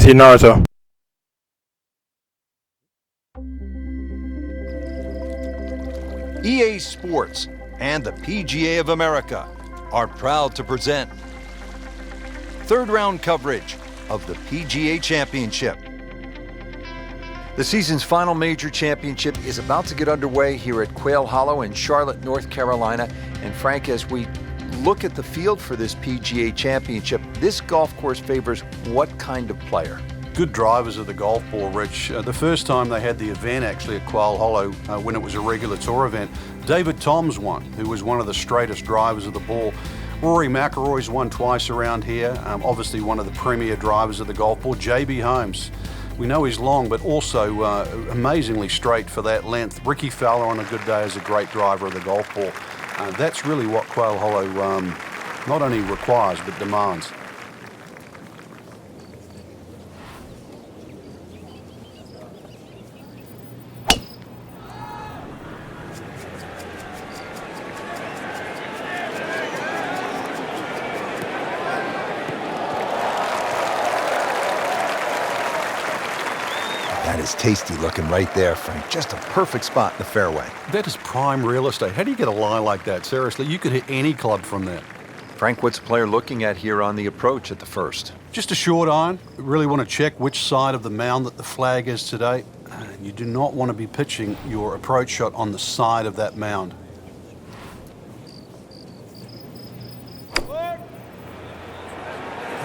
he Naruto. EA Sports and the PGA of America are proud to present third round coverage of the PGA Championship. The season's final major championship is about to get underway here at Quail Hollow in Charlotte, North Carolina. And Frank, as we look at the field for this PGA Championship, this golf course favors what kind of player? Good drivers of the golf ball, Rich. The first time they had the event actually at Quail Hollow when it was a regular tour event, David Toms won, who was one of the straightest drivers of the ball. Rory McIlroy's won twice around here, obviously one of the premier drivers of the golf ball. JB Holmes, we know he's long, but also amazingly straight for that length. Ricky Fowler on a good day is a great driver of the golf ball. That's really what Quail Hollow not only requires, but demands. That is tasty looking right there, Frank. Just a perfect spot in the fairway. That is prime real estate. How do you get a lie like that? Seriously, you could hit any club from that. Frank, what's the player looking at here on the approach at the first? Just a short iron. You really want to check which side of the mound that the flag is today. You do not want to be pitching your approach shot on the side of that mound.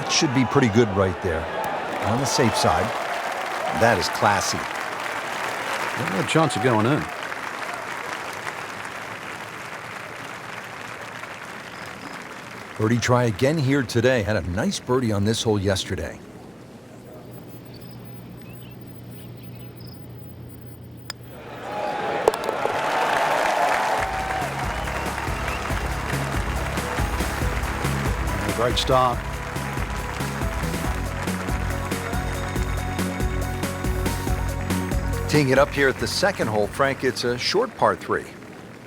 It should be pretty good right there. On the safe side. That is classy. They have a chance of going in. Birdie try again here today. Had a nice birdie on this hole yesterday. Great start. Teeing it up here at the second hole, Frank, it's a short par 3.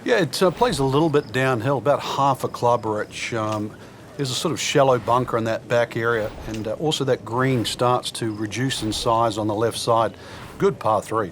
Yeah, it plays a little bit downhill, about half a club, Rich. There's a sort of shallow bunker in that back area, and also that green starts to reduce in size on the left side. Good par 3.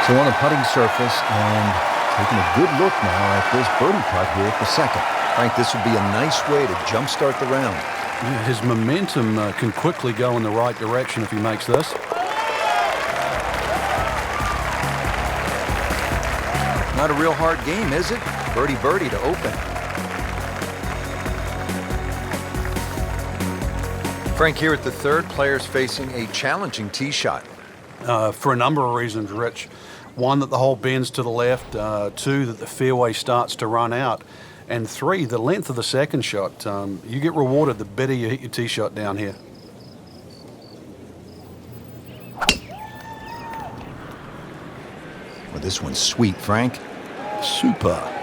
So on the putting surface and taking a good look now at this birdie putt here at the second. Frank, this would be a nice way to jumpstart the round. Yeah, his momentum can quickly go in the right direction if he makes this. Not a real hard game, is it? Birdie birdie to open. Frank, here at the third, players facing a challenging tee shot. For a number of reasons, Rich. One, that the hole bends to the left. Two, that the fairway starts to run out. And three, the length of the second shot. You get rewarded the better you hit your tee shot down here. Well, this one's sweet, Frank. Super.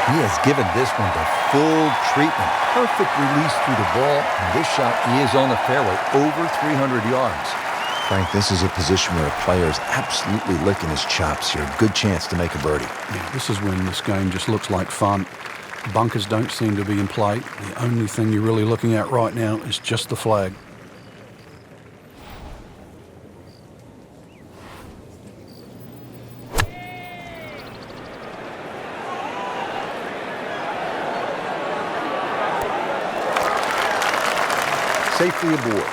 He has given this one the full treatment. Perfect release through the ball, and this shot is on the fairway, over 300 yards. Frank, this is a position where a player is absolutely licking his chops here. Good chance to make a birdie. Yeah, this is when this game just looks like fun. Bunkers don't seem to be in play. The only thing you're really looking at right now is just the flag. Safely aboard.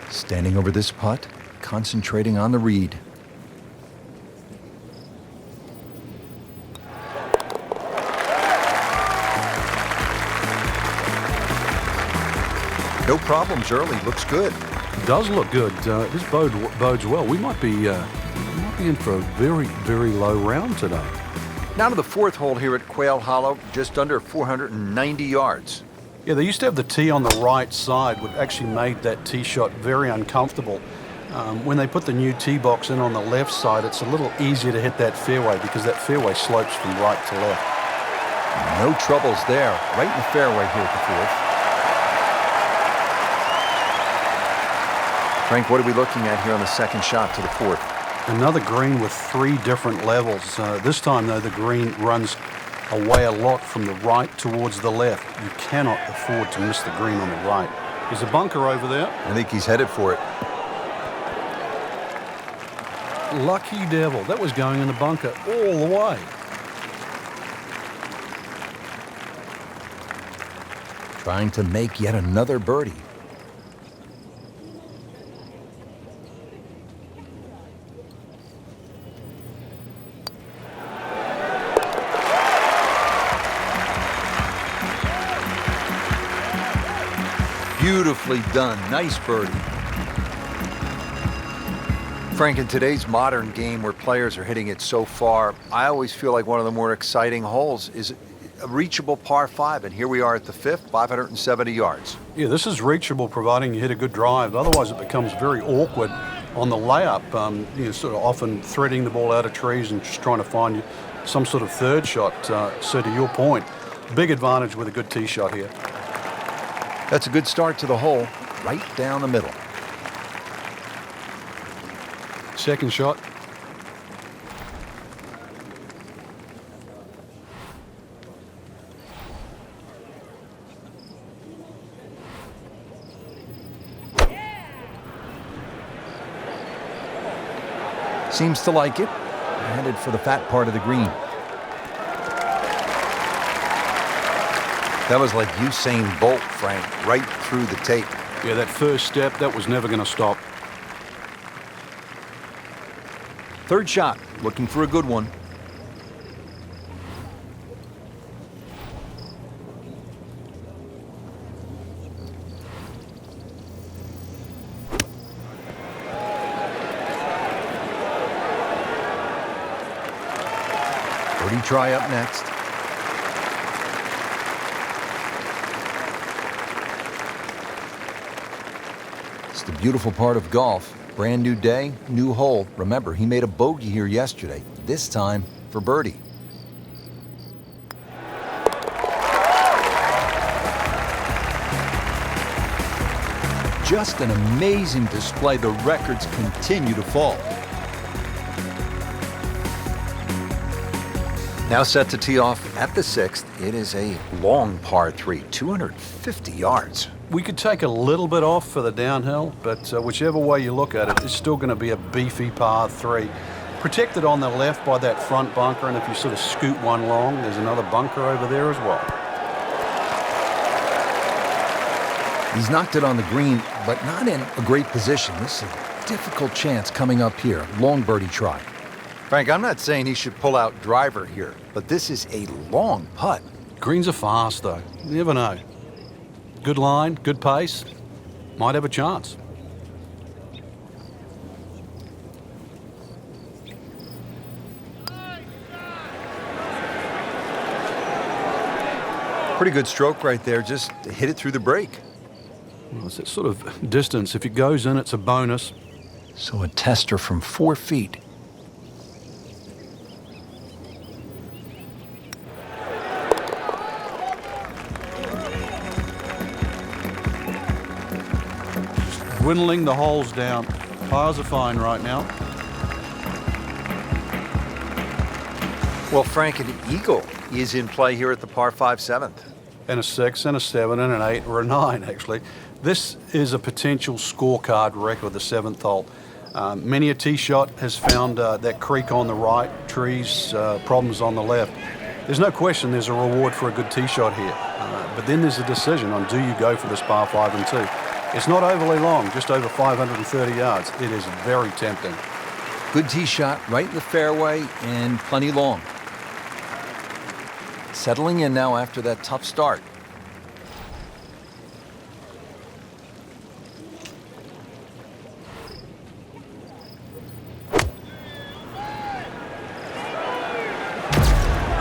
Standing over this putt, concentrating on the read. No problems early. Looks good. It does look good. This bodes well. We might be in for a very, very low round today. Now to the fourth hole here at Quail Hollow, just under 490 yards. Yeah, they used to have the tee on the right side, which actually made that tee shot very uncomfortable. When they put the new tee box in on the left side, it's a little easier to hit that fairway because that fairway slopes from right to left. No troubles there, right in the fairway here at the fourth. Frank, what are we looking at here on the second shot to the fourth? Another green with 3 different levels. This time, though, the green runs away a lot from the right towards the left. You cannot afford to miss the green on the right. There's a bunker over there. I think he's headed for it. Lucky devil. That was going in the bunker all the way. Trying to make yet another birdie. Beautifully done. Nice birdie. Frank, in today's modern game where players are hitting it so far, I always feel like one of the more exciting holes is a reachable par 5, and here we are at the 5th, 570 yards. Yeah, this is reachable providing you hit a good drive. Otherwise, it becomes very awkward on the layup. Sort of often threading the ball out of trees and just trying to find some sort of third shot. So to your point, big advantage with a good tee shot here. That's a good start to the hole, right down the middle. Second shot. Seems to like it. Headed for the fat part of the green. That was like Usain Bolt, Frank, right through the tape. Yeah, that first step, that was never going to stop. Third shot, looking for a good one. Birdie try up next. It's the beautiful part of golf. Brand new day, new hole. Remember, he made a bogey here yesterday, this time for birdie. Just an amazing display. The records continue to fall. Now set to tee off at the 6th. It is a long par 3, 250 yards. We could take a little bit off for the downhill, but whichever way you look at it, it's still going to be a beefy par 3. Protected on the left by that front bunker, and if you sort of scoot one long, there's another bunker over there as well. He's knocked it on the green, but not in a great position. This is a difficult chance coming up here. Long birdie try. Frank, I'm not saying he should pull out driver here, but this is a long putt. Greens are fast, though. You never know. Good line, good pace. Might have a chance. Pretty good stroke right there, just hit it through the break. Well, it's that sort of distance. If it goes in, it's a bonus. So a tester from 4 feet. Dwindling the holes down. Pars are fine right now. Well, Frank, an eagle is in play here at the par 5 7th. And a 6, and a 7, and an 8, or a 9, actually. This is a potential scorecard record, the 7th hole. Many a tee shot has found that creek on the right, trees, problems on the left. There's no question there's a reward for a good tee shot here. But then there's a decision on do you go for this par 5 and 2. It's not overly long, just over 530 yards. It is very tempting. Good tee shot right in the fairway and plenty long. Settling in now after that tough start.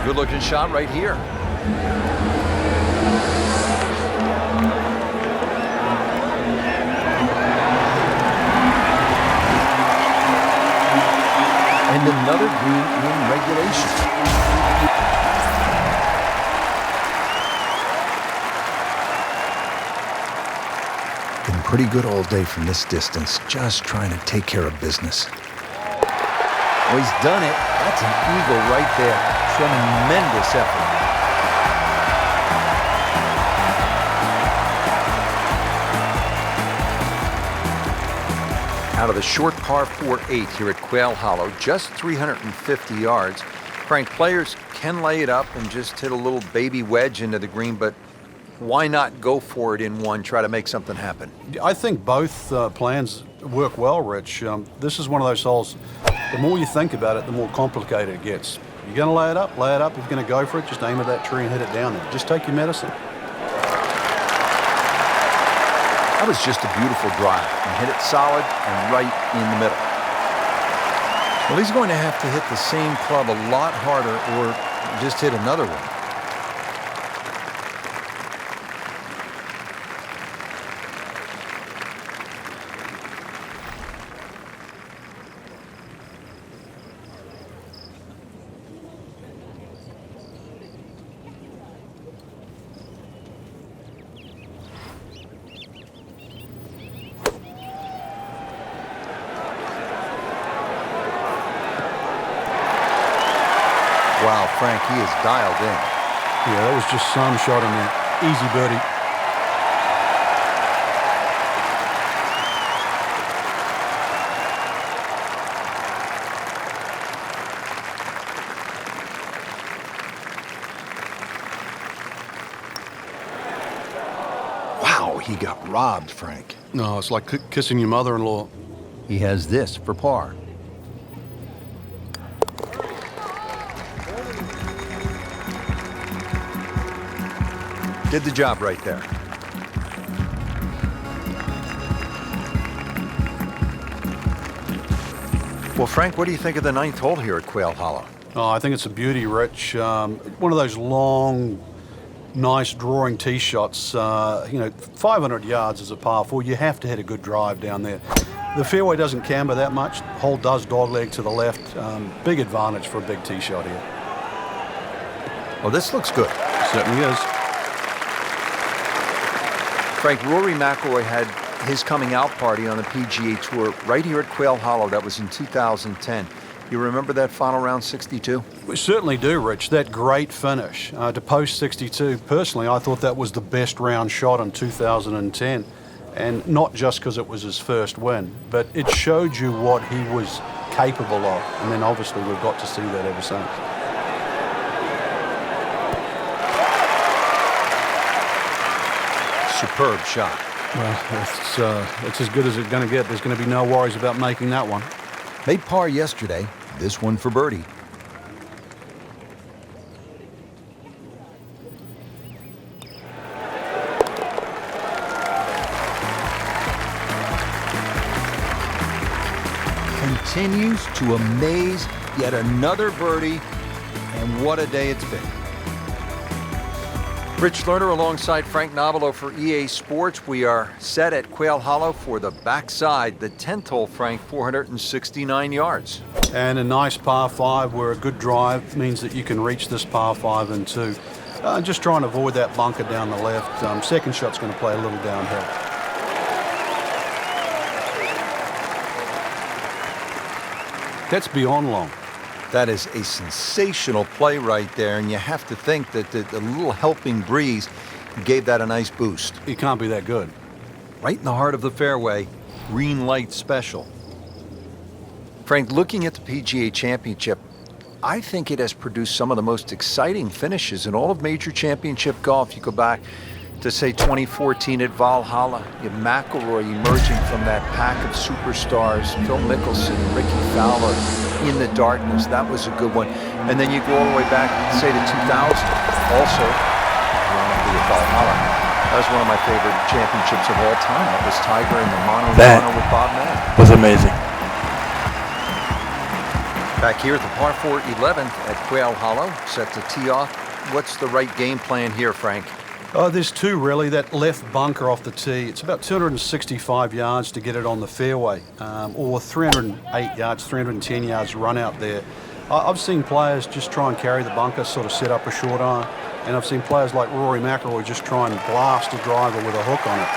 Good looking shot right here. and another green in regulation. Been pretty good all day from this distance, just trying to take care of business. Oh, he's done it. That's an eagle right there. Tremendous effort. Out of the short par 4-8 here at Quail Hollow, just 350 yards. Frank, players can lay it up and just hit a little baby wedge into the green, but why not go for it in one, try to make something happen? I think both plans work well, Rich. This is one of those holes, the more you think about it, the more complicated it gets. You're going to lay it up, lay it up. If you're going to go for it, just aim at that tree and hit it down there. Just take your medicine. That was just a beautiful drive. He hit it solid and right in the middle. Well, he's going to have to hit the same club a lot harder or just hit another one. Wow, Frank, he is dialed in. Yeah, that was just some shot in there. Easy birdie. Wow, he got robbed, Frank. No, it's like kissing your mother-in-law. He has this for par. Did the job right there. Well, Frank, what do you think of the ninth hole here at Quail Hollow? Oh, I think it's a beauty, Rich. One of those long, nice drawing tee shots. 500 yards is a par 4. You have to hit a good drive down there. The fairway doesn't camber that much. Hole does dogleg to the left. Big advantage for a big tee shot here. Well, this looks good. Certainly is. Frank, Rory McIlroy had his coming out party on the PGA Tour right here at Quail Hollow. That was in 2010. You remember that final round 62? We certainly do, Rich. That great finish to post 62. Personally, I thought that was the best round shot in 2010. And not just because it was his first win, but it showed you what he was capable of. And then obviously we've got to see that ever since. Superb shot. Well, it's as good as it's going to get. There's going to be no worries about making that one. Made par yesterday, this one for birdie. Continues to amaze, yet another birdie, and what a day it's been. Rich Lerner alongside Frank Nobilo for EA Sports. We are set at Quail Hollow for the backside, the 10th hole, Frank, 469 yards. And a nice par 5 where a good drive means that you can reach this par 5 in 2. Just trying to avoid that bunker down the left. Second shot's going to play a little downhill. That's beyond long. That is a sensational play right there, and you have to think that the little helping breeze gave that a nice boost. It can't be that good. Right in the heart of the fairway, green light special. Frank, looking at the PGA Championship, I think it has produced some of the most exciting finishes in all of major championship golf. You go back to, say, 2014 at Valhalla. You have McIlroy emerging from that pack of superstars, Phil Mickelson, Ricky Fowler, in the darkness. That was a good one. And then you go all the way back, say, to 2000. Also, ironically, at Valhalla. That was one of my favorite championships of all time. That was Tiger and the mono with Bob Mann. Was amazing. Back here at the par 4 11th at Quail Hollow, set to tee off. What's the right game plan here, Frank? Oh, there's two really. That left bunker off the tee, it's about 265 yards to get it on the fairway, or 308 yards, 310 yards run out there. I've seen players just try and carry the bunker, sort of set up a short iron, and I've seen players like Rory McIlroy just try and blast a driver with a hook on it.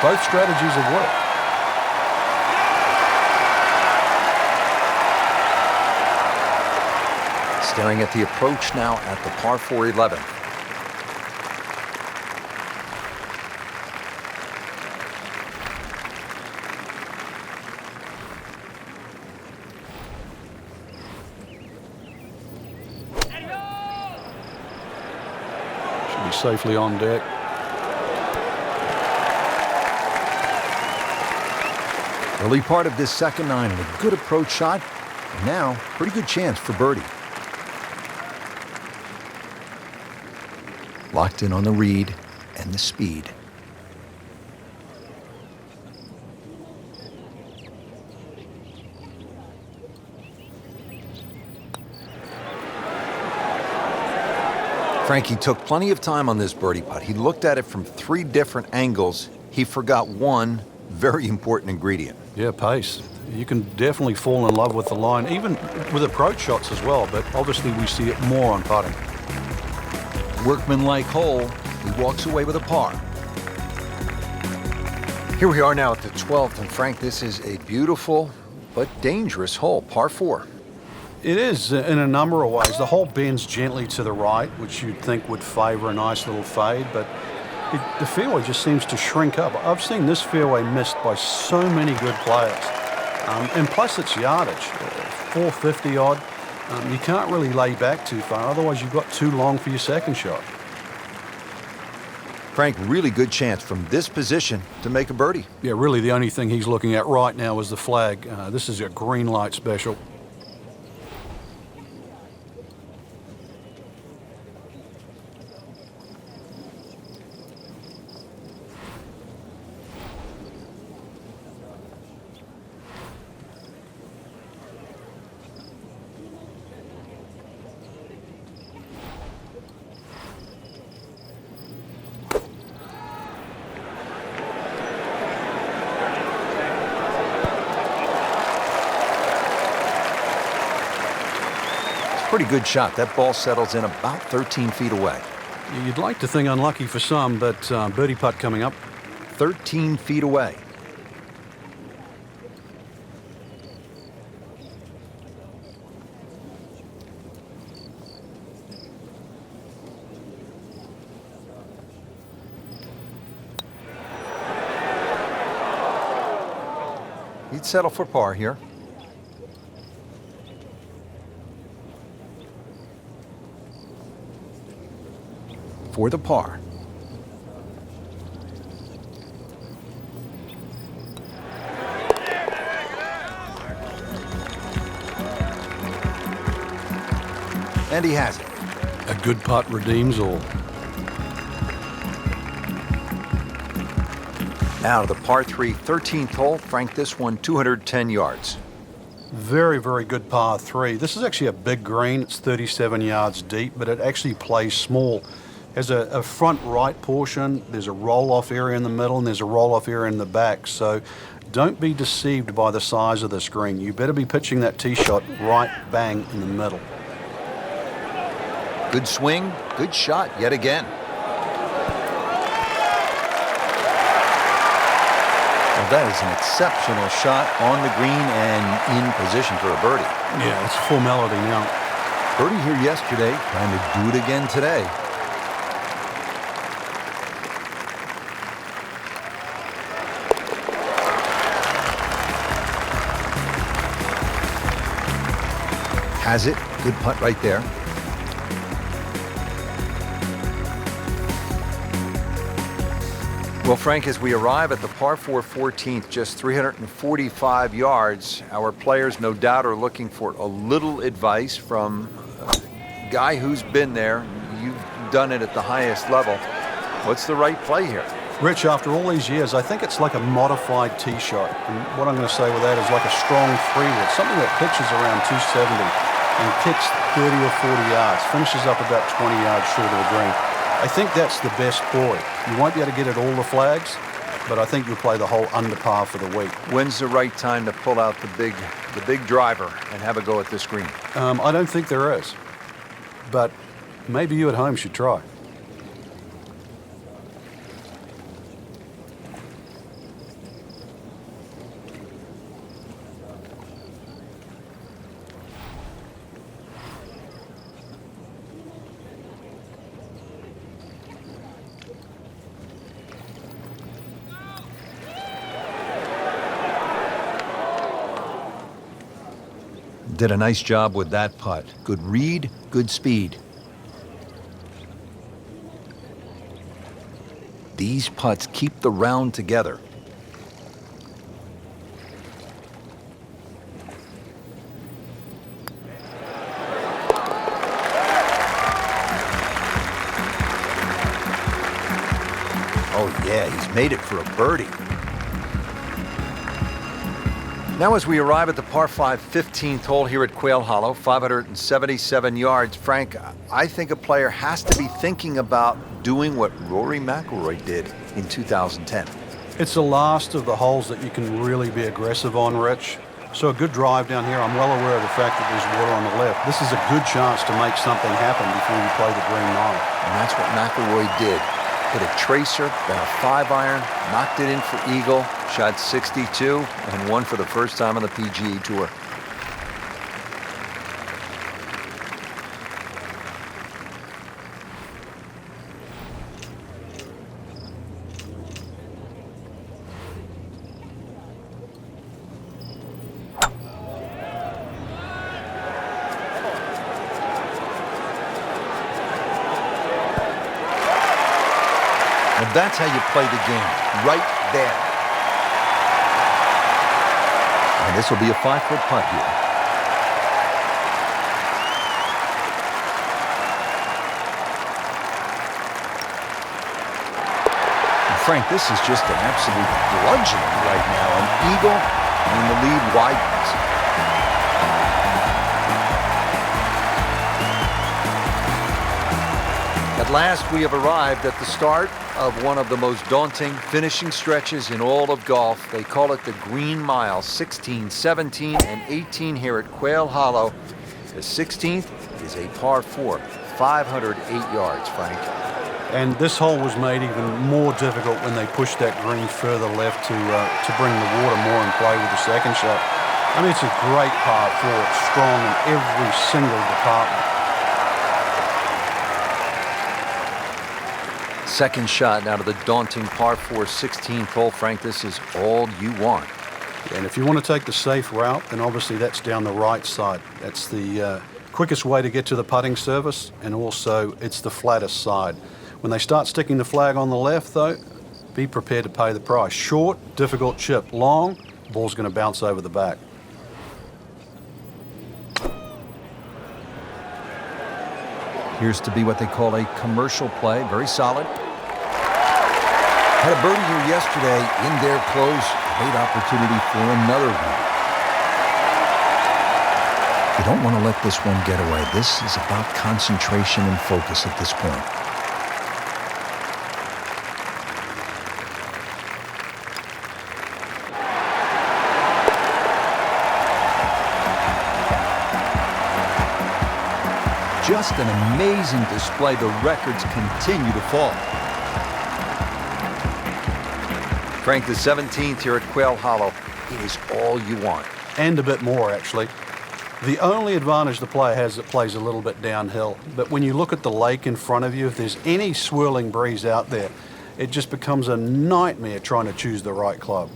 Both strategies have worked. Staring at the approach now at the par 4 11. Should be safely on deck. Early part of this second 9 and a good approach shot. And now, pretty good chance for birdie. Locked in on the read and the speed. Frankie took plenty of time on this birdie putt. He looked at it from 3 different angles. He forgot one very important ingredient. Yeah, pace. You can definitely fall in love with the line, even with approach shots as well, but obviously we see it more on putting. Workman-like hole. He walks away with a par. Here we are now at the 12th, and Frank, this is a beautiful but dangerous hole, par 4. It is in a number of ways. The hole bends gently to the right, which you'd think would favor a nice little fade, but the fairway just seems to shrink up. I've seen this fairway missed by so many good players. And plus it's yardage, 450 odd. You can't really lay back too far, otherwise you've got too long for your second shot. Frank, really good chance from this position to make a birdie. Yeah, really the only thing he's looking at right now is the flag. This is a green light special. Pretty good shot. That ball settles in about 13 feet away. You'd like to think unlucky for some, but birdie putt coming up. 13 feet away. He'd settle for par here. For the par. And he has it. A good putt redeems all. Now to the par 3, 13th hole. Frank, this one 210 yards. Very, very good par 3. This is actually a big green. It's 37 yards deep, but it actually plays small. There's a front right portion, there's a roll-off area in the middle, and there's a roll-off area in the back. So don't be deceived by the size of this green. You better be pitching that tee shot right bang in the middle. Good swing, good shot yet again. Well, that is an exceptional shot on the green and in position for a birdie. Yeah, it's a formality now. Birdie here yesterday, trying to do it again today. Has it. Good putt right there. Well, Frank, as we arrive at the par 4 14th, just 345 yards, our players no doubt are looking for a little advice from a guy who's been there. You've done it at the highest level. What's the right play here? Rich, after all these years, I think it's like a modified tee shot. And what I'm going to say with that is like a strong 3-wood, something that pitches around 270 and kicks 30 or 40 yards, finishes up about 20 yards short of the green. I think that's the best ploy. You won't be able to get at all the flags, but I think you'll play the hole under par for the week. When's the right time to pull out the big driver and have a go at this green? I don't think there is, but maybe you at home should try. Did a nice job with that putt. Good read, good speed. These putts keep the round together. Oh yeah, he's made it for a birdie. Now as we arrive at the par 5 15th hole here at Quail Hollow, 577 yards, Frank, I think a player has to be thinking about doing what Rory McIlroy did in 2010. It's the last of the holes that you can really be aggressive on, Rich. So a good drive down here. I'm well aware of the fact that there's water on the left. This is a good chance to make something happen before you play the green 9. And that's what McIlroy did. Hit a tracer, then a 5-iron, knocked it in for eagle, shot 62, and won for the first time on the PGA Tour. And that's how you play the game, right there. And this will be a 5-foot putt here. And Frank, this is just an absolute bludgeoning right now. An eagle, and the lead widens. At last, we have arrived at the start of one of the most daunting finishing stretches in all of golf. They call it the Green Mile, 16, 17, and 18 here at Quail Hollow. The 16th is a par 4, 508 yards, Frank. And this hole was made even more difficult when they pushed that green further left to bring the water more in play with the second shot. I mean, it's a great par 4. It's strong in every single department. Second shot now to the daunting par 4 16th hole. Frank, this is all you want. And if you want to take the safe route, then obviously that's down the right side. That's the quickest way to get to the putting surface, and also it's the flattest side. When they start sticking the flag on the left, though, be prepared to pay the price. Short, difficult chip. Long, ball's going to bounce over the back. Here's to be what they call a commercial play. Very solid. Had a birdie here yesterday in their close. Great opportunity for another one. You don't want to let this one get away. This is about concentration and focus at this point. Just an amazing display. The records continue to fall. Frank, the 17th here at Quail Hollow. It is all you want. And a bit more, actually. The only advantage the player has, it plays a little bit downhill. But when you look at the lake in front of you, if there's any swirling breeze out there, it just becomes a nightmare trying to choose the right club.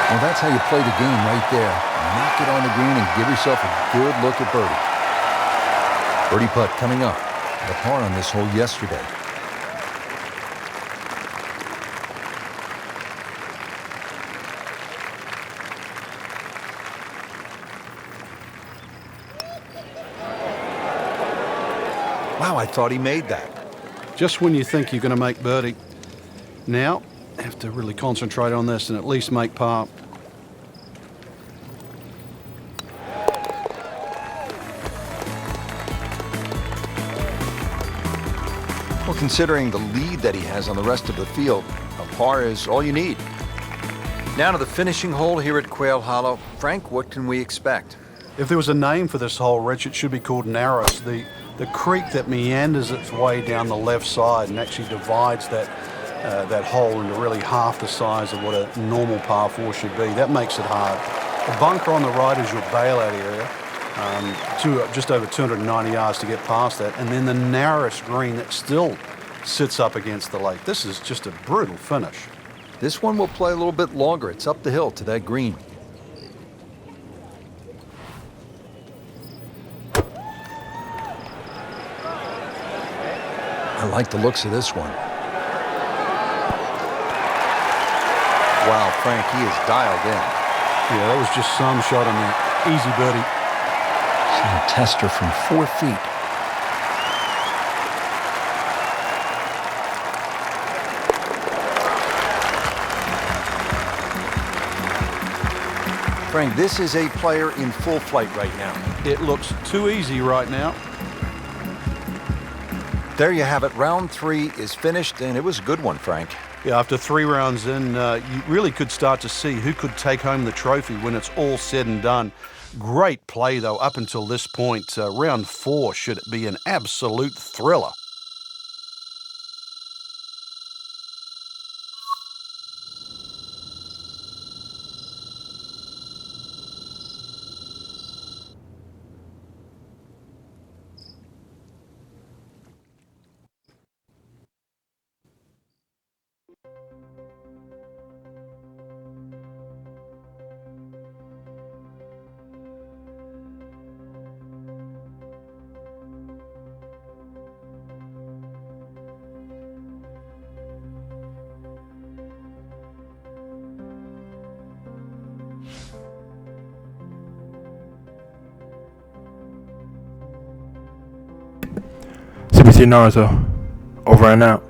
Well, that's how you play the game right there. Knock it on the green and give yourself a good look at birdie. Birdie putt coming up. The par on this hole yesterday. Wow, I thought he made that. Just when you think you're going to make birdie. Now, have to really concentrate on this and at least make par. Well, considering the lead that he has on the rest of the field, a par is all you need. Now to the finishing hole here at Quail Hollow. Frank, what can we expect? If there was a name for this hole, Rich, it should be called Narrows. The creek that meanders its way down the left side and actually divides that hole into really half the size of what a normal par 4 should be. That makes it hard. The bunker on the right is your bailout area, just over 290 yards to get past that, and then the narrowest green that still sits up against the lake. This is just a brutal finish. This one will play a little bit longer. It's up the hill to that green. I like the looks of this one. Wow, Frank, he is dialed in. Yeah, that was just some shot on that. Easy birdie. See a tester from 4 feet. Frank, this is a player in full flight right now. It looks too easy right now. There you have it. Round 3 is finished, and it was a good one, Frank. Yeah, after 3 rounds in, you really could start to see who could take home the trophy when it's all said and done. Great play, though, up until this point. Round 4 should be an absolute thriller. CBC Naruto, over and out.